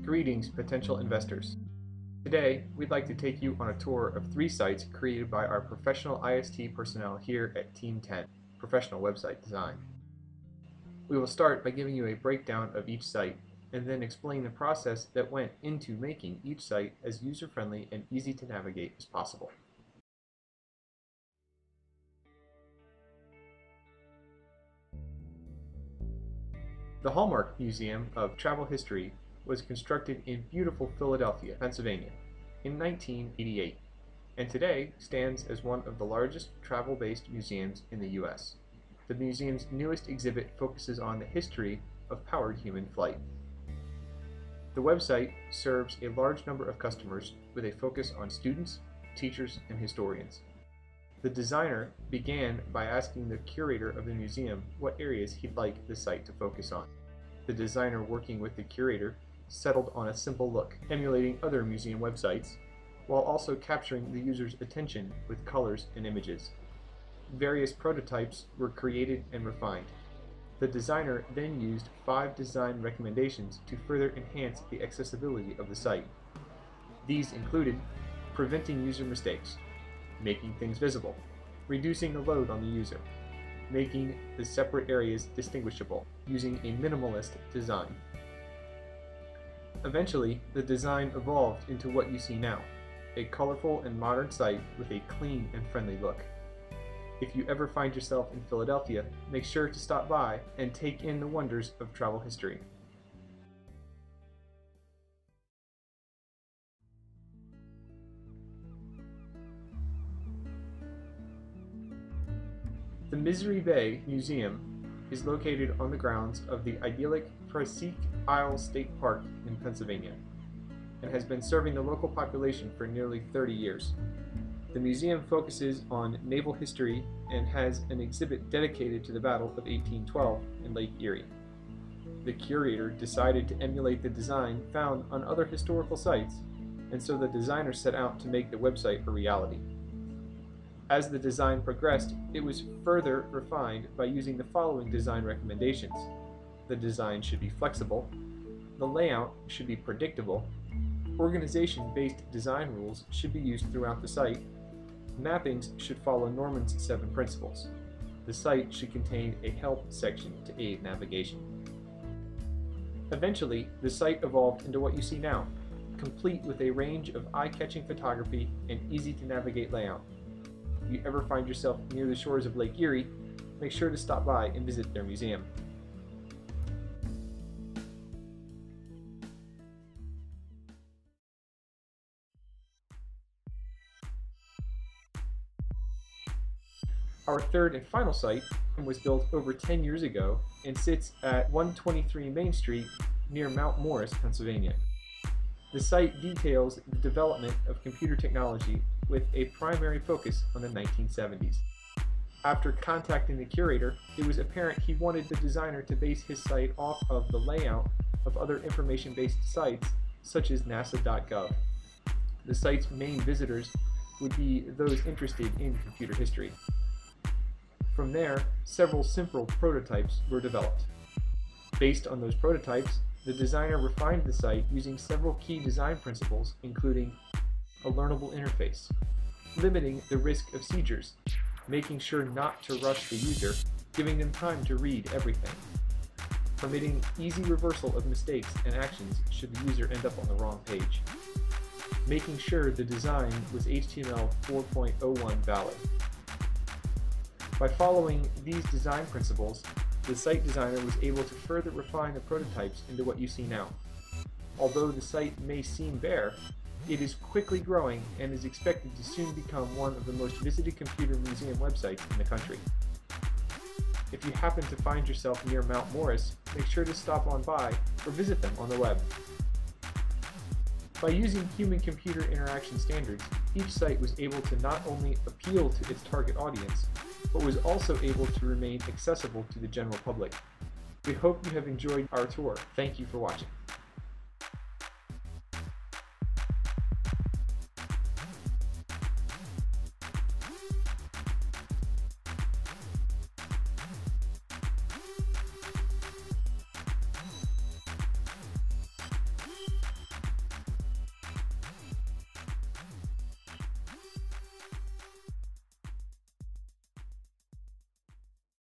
Greetings, potential investors. Today, we'd like to take you on a tour of 3 sites created by our professional IST personnel here at Team 10, Professional Website Design. We will start by giving you a breakdown of each site, and then explain the process that went into making each site as user-friendly and easy to navigate as possible. The Hallmark Museum of Travel History was constructed in beautiful Philadelphia, Pennsylvania, in 1988, and today stands as one of the largest travel-based museums in the U.S. The museum's newest exhibit focuses on the history of powered human flight. The website serves a large number of customers with a focus on students, teachers, and historians. The designer began by asking the curator of the museum what areas he'd like the site to focus on. The designer, working with the curator, settled on a simple look, emulating other museum websites, while also capturing the user's attention with colors and images. Various prototypes were created and refined. The designer then used 5 design recommendations to further enhance the accessibility of the site. These included preventing user mistakes, making things visible, reducing the load on the user, making the separate areas distinguishable, using a minimalist design. Eventually, the design evolved into what you see now, a colorful and modern site with a clean and friendly look. If you ever find yourself in Philadelphia, make sure to stop by and take in the wonders of travel history. The Misery Bay Museum is located on the grounds of the idyllic Presque Isle State Park in Pennsylvania, and has been serving the local population for nearly 30 years. The museum focuses on naval history and has an exhibit dedicated to the Battle of 1812 in Lake Erie. The curator decided to emulate the design found on other historical sites, and so the designer set out to make the website a reality. As the design progressed, it was further refined by using the following design recommendations. The design should be flexible, the layout should be predictable, organization-based design rules should be used throughout the site, mappings should follow Norman's 7 principles. The site should contain a help section to aid navigation. Eventually, the site evolved into what you see now, complete with a range of eye-catching photography and easy-to-navigate layout. If you ever find yourself near the shores of Lake Erie, make sure to stop by and visit their museum. Our third and final site was built over 10 years ago and sits at 123 Main Street near Mount Morris, Pennsylvania. The site details the development of computer technology with a primary focus on the 1970s. After contacting the curator, it was apparent he wanted the designer to base his site off of the layout of other information-based sites such as nasa.gov. The site's main visitors would be those interested in computer history. From there, several simple prototypes were developed. Based on those prototypes, the designer refined the site using several key design principles, including a learnable interface, limiting the risk of seizures, making sure not to rush the user, giving them time to read everything, permitting easy reversal of mistakes and actions should the user end up on the wrong page, making sure the design was HTML 4.01 valid. By following these design principles, the site designer was able to further refine the prototypes into what you see now. Although the site may seem bare, it is quickly growing and is expected to soon become one of the most visited computer museum websites in the country. If you happen to find yourself near Mount Morris, make sure to stop on by or visit them on the web. By using human-computer interaction standards, each site was able to not only appeal to its target audience, but was also able to remain accessible to the general public. We hope you have enjoyed our tour. Thank you for watching.